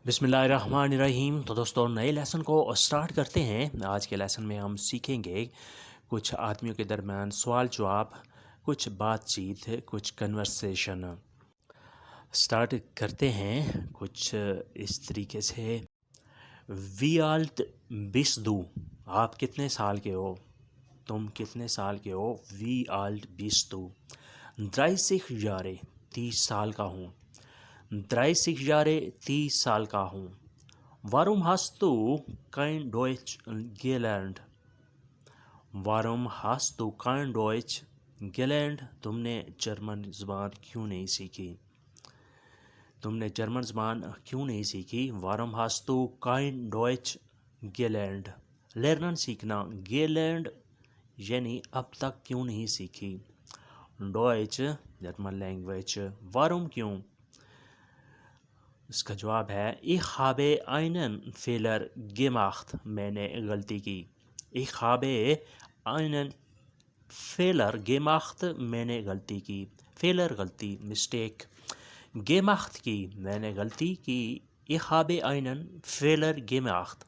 बिस्मिल्लाहिर्रहमानिर्रहीम। तो दोस्तों नए लेसन को स्टार्ट करते हैं। आज के लेसन में हम सीखेंगे कुछ आदमियों के दरमियान सवाल जवाब, कुछ बातचीत, कुछ कन्वर्सेशन। स्टार्ट करते हैं कुछ इस तरीके से। वी आल्ट बिस दू, आप कितने साल के हो? तुम कितने साल के हो? वी आल्ट बिस दू। 30 जारे, 30 साल का हूँ। 30 साल का हूँ। Warum hast du kein Deutsch gelernt? Warum hast du kein Deutsch gelernt? तुमने जर्मन ज़बान क्यों नहीं सीखी? तुमने जर्मन ज़बान क्यों नहीं सीखी? Warum hast du kein Deutsch gelernt? Lernen सीखना, gelernt यानी अब तक क्यों नहीं सीखी? Deutsch German language. Warum क्यों? इसका जवाब है Ich habe einen Fehler gemacht, मैंने गलती की। Ich habe einen Fehler gemacht, मैंने गलती की। Fehler गलती, मिस्टेक। Gemacht की, मैंने गलती की। Ich habe einen Fehler gemacht।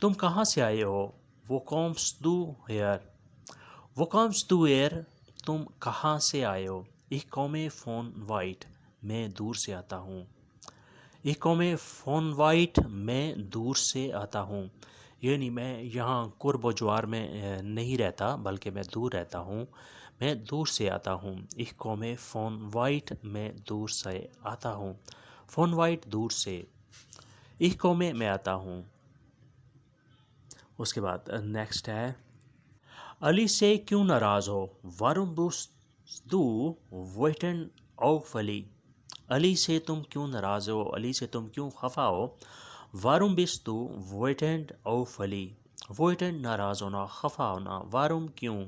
तुम कहाँ से आए हो? Wo kommst du her? Wo kommst du her? तुम कहाँ से आए हो? Ich komme von weit, मैं दूर से आता हूँ। Ich komme von weit, मैं दूर से आता हूँ। यानी मैं यहाँ कुर्ब व जवार में नहीं रहता, बल्कि मैं दूर रहता हूँ। मैं दूर से आता हूँ। Ich komme von weit, मैं दूर से आता हूँ। von weit दूर से। Ich komme मैं आता हूँ। उसके बाद नेक्स्ट है, अली से क्यों नाराज़ हो? Warum bist du wütend auf Ali? Ali से तुम क्यों नाराज़ हो? अली से तुम क्यों खफा हो? Warum bist du wütend auf Ali? wütend नाराज़ होना, खफा होना। Warum क्यों?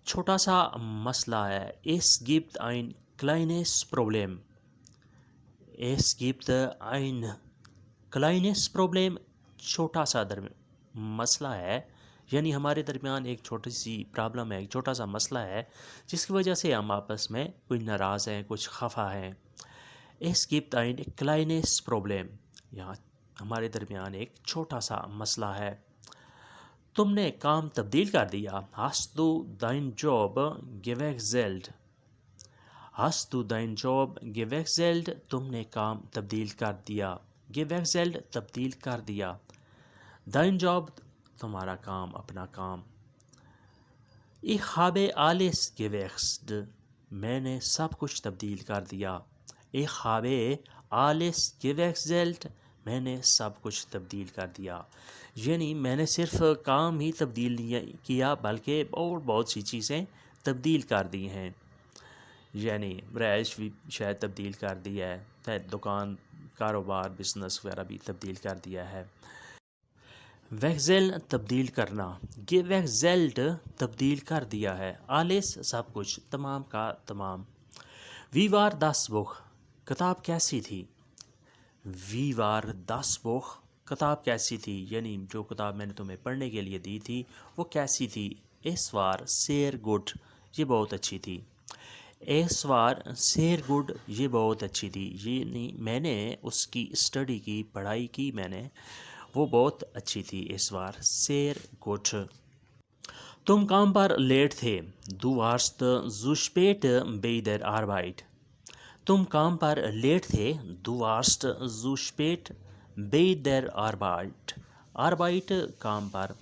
छोटा सा मसला है। Es gibt ein kleines Problem। Es gibt ein kleines Problem, छोटा सा मसला है, यानी हमारे दरमियान एक छोटी सी प्रॉब्लम है, एक छोटा सा मसला है जिसकी वजह से हम आपस में कुछ नाराज़ हैं, कुछ खफा हैं। Es gibt ein kleines Problem, यहाँ हमारे दरमियान एक छोटा सा मसला है। तुमने काम तब्दील कर दिया। Hast du dein Job gewechselt? Hast du dein Job gewechselt? तुमने काम तब्दील कर दिया। Gewechselt तब्दील कर दिया। Dein Job तुम्हारा काम, अपना काम। Ich habe alles gewechselt, मैंने सब कुछ तब्दील कर दिया। Ich habe alles gewechselt, मैंने सब कुछ तब्दील कर दिया। यानी मैंने सिर्फ काम ही तब्दील नहीं किया, बल्कि और बहुत सी चीज़ें तब्दील कर दी हैं। यानी रहाइश भी शायद तब्दील कर दिया है, शायद दुकान, कारोबार, बिज़नेस वगैरह भी तब्दील कर दिया है। वैक्सेल तब्दील करना, gewechselt तब्दील कर दिया है। आलिस सब कुछ, तमाम का तमाम। Wie war das Buch? किताब कैसी थी? Wie war das Buch? किताब कैसी थी? यानी जो किताब मैंने तुम्हें पढ़ने के लिए दी थी वो कैसी थी? Es war sehr gut, ये बहुत अच्छी थी। Es war sehr gut, ये बहुत अच्छी थी। यानी मैंने उसकी स्टडी की, पढ़ाई की मैंने, वो बहुत अच्छी थी। इस बार शेर गुड। तुम काम पर लेट थे। Du warst zu spät bei der Arbeit। तुम काम पर लेट थे। Du warst zu spät bei der Arbeit। Arbeit काम पर।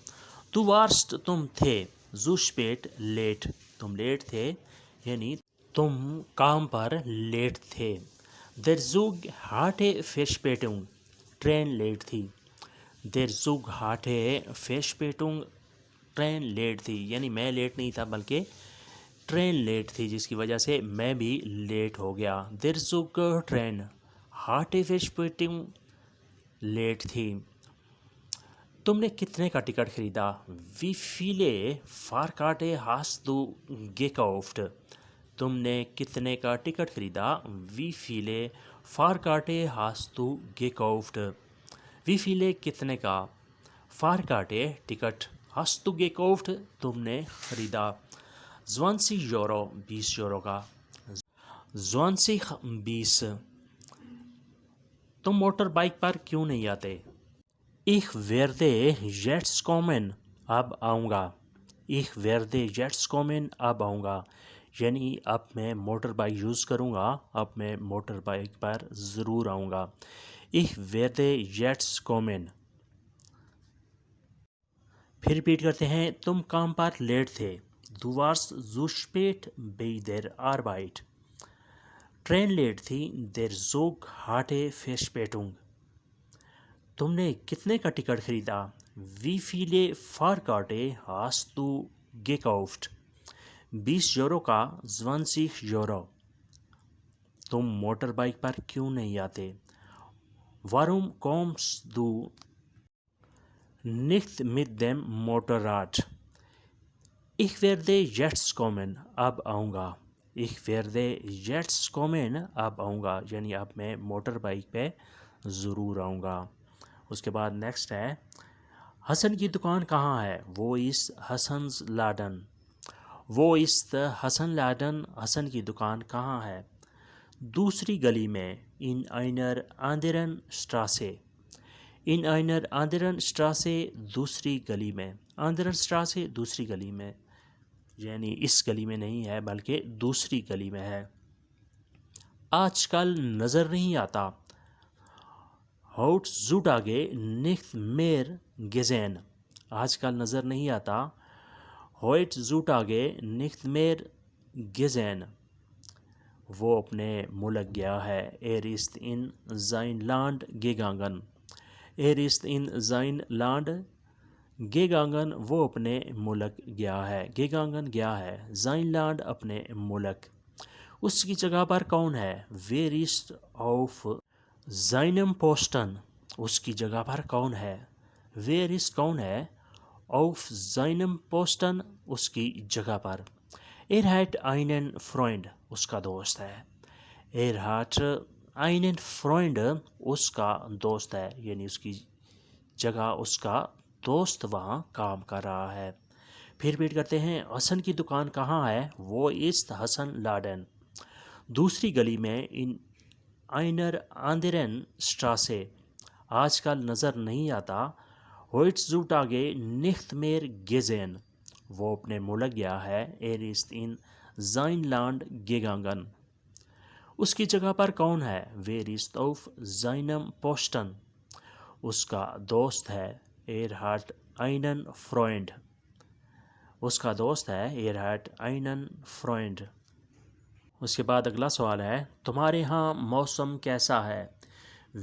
Du warst तुम थे। Zu spät लेट, तुम लेट थे, यानी तुम काम पर लेट थे। Der Zug hatte Verspätung, train late थी। Der Zug hatte Verspätung, train late थी, यानी मैं लेट नहीं था बल्कि ट्रेन लेट थी, जिसकी वजह से मैं भी लेट हो गया। Der Zug train, hatte Verspätung late थी। तुमने कितने का टिकट खरीदा? Wie viele Fahrkarte hast du gekauft? तुमने कितने का टिकट खरीदा? Wie viele Fahrkarte hast du gekauft? Wie viele कितने का? Fahrkarte ticket, hast du gekauft तुमने खरीदा। 20 यूरो, 20 यूरो का। 20 20, तुम मोटर बाइक पर क्यों नहीं आते? Ich werde jetzt kommen, अब आऊँगा। Ich werde jetzt kommen, अब आऊँगा, यानी अब मैं मोटर बाइक यूज़ करूँगा, अब मैं मोटर बाइक पर ज़रूर आऊँगा। Ich werde jetzt kommen। फिर रिपीट करते हैं, तुम काम पर लेट थे। Du warst zu spät bei der Arbeit। Train late थी, der Zug hatte Verspätung। तुमने कितने का टिकट खरीदा? Wie viele Fahrkarte hast du gekauft? 20 euro का, 20 यूरो। तुम मोटर बाइक पर क्यों नहीं आते? Warum kommst du nicht mit dem Motorrad? Ich werde jetzt kommen, अब आऊँगा। Ich werde jetzt kommen, अब आऊँगा, यानी अब मैं मोटर बाइक पे ज़रूर आऊँगा। उसके बाद नेक्स्ट है, हसन की दुकान कहाँ है? वो इस हसन्स लाडन। वो इस हसन लाडन, हसन की दुकान कहाँ है? दूसरी गली में, इन einer anderen Straße। इन einer anderen Straße, दूसरी गली में। anderen Straße, दूसरी गली में, यानी इस गली में नहीं है बल्कि दूसरी गली में है। आजकल नज़र नहीं आता। Heutzutage nicht mehr gesehen। आजकल नज़र नहीं आता। Heutzutage nicht mehr gesehen। वो अपने मुल्क गया है। Er ist in sein Land gegangen। Er ist in sein Land gegangen, वो अपने मुल्क गया है। gegangen गया है, sein Land अपने मुल्क। उसकी जगह पर कौन है? Wer ist auf seinem Posten। उसकी जगह पर कौन है? Wer ist कौन है? Auf seinem Posten, उसकी जगह पर। Er hat einen Freund, उसका दोस्त है। Er hat einen Freund, उसका दोस्त है, यानी उसकी जगह उसका दोस्त वहाँ काम कर रहा है। फिर रिपीट करते हैं, हसन की दुकान कहाँ है? वो इस हसन लाडन। दूसरी गली में, इन einer anderen Straße। आजकल नज़र नहीं आता। Heutzutage nicht mehr gesehen। वो अपने मुल्क गया है। Er ist in sein Land gegangen। उसकी जगह पर कौन है? Wer ist auf seinem Posten। उसका दोस्त है। Er hat einen Freund। उसका दोस्त है। Er hat einen Freund। उसके बाद अगला सवाल है, तुम्हारे यहाँ मौसम कैसा है?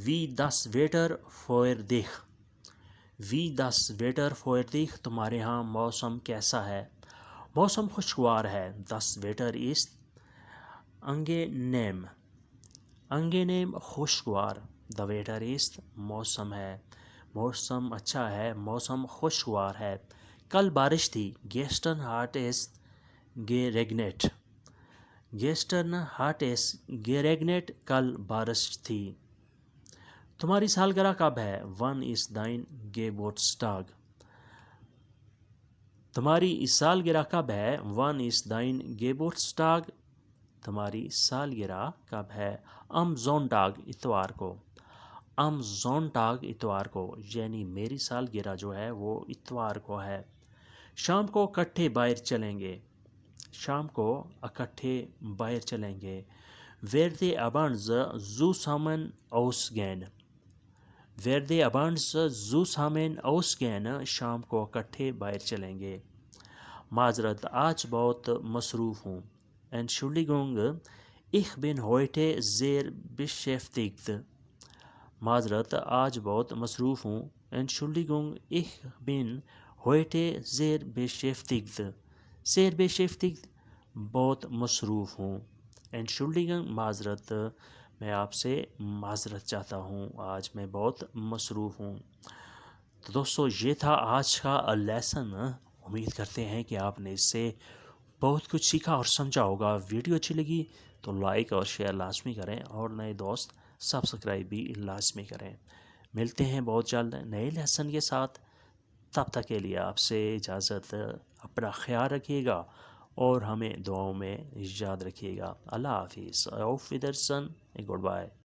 Wie das Wetter für dich। Wie das Wetter für dich, तुम्हारे यहाँ मौसम कैसा है? मौसम खुशगवार है। Das Wetter ist angenehm। angenehm खुशगवार। The weather ist मौसम है, मौसम अच्छा है, मौसम खुशगवार है। कल बारिश थी। Gestern hat es geregnet। Gestern hat es geregnet, कल बारिश थी। तुम्हारी सालगिरह कब है? Wann ist dein Geburtstag। तुम्हारी सालगिरह कब है? Wann ist dein Geburtstag। तुम्हारी सालगिरह कब है? Am Sonntag, इतवार को। Am Sonntag, इतवार को, यानी मेरी सालगिरह जो है वो इतवार को है। शाम को इकट्ठे बाहर चलेंगे। शाम को इकट्ठे बाहर चलेंगे। Werde abends zusammen ausgehen। Werde abends zusammen ausgehen, शाम को इकट्ठे बाहर चलेंगे। माजरत, आज बहुत मसरूफ़ हूँ। Entschuldigung, ich bin heute sehr beschäftigt। माजरत, आज बहुत मसरूफ़ हूँ। Entschuldigung, ich bin heute sehr beschäftigt। sehr beschäftigt, बहुत मसरूफ़ हूँ। Entschuldigung, माजरत, मैं आपसे माजरत चाहता हूँ, आज मैं बहुत मसरूफ़ हूँ। तो दोस्तों, ये था आज का लेसन। उम्मीद करते हैं कि आपने इससे बहुत कुछ सीखा और समझा होगा। वीडियो अच्छी लगी तो लाइक और शेयर लाजमी करें, और नए दोस्त सब्सक्राइब भी लाजमी करें। मिलते हैं बहुत जल्द नए लेसन के साथ। तब तक के लिए आपसे इजाज़त। अपना ख्याल रखिएगा और हमें दुआओं में याद रखिएगा। अल्लाह हाफिज़। auf Wiedersehen, good bye.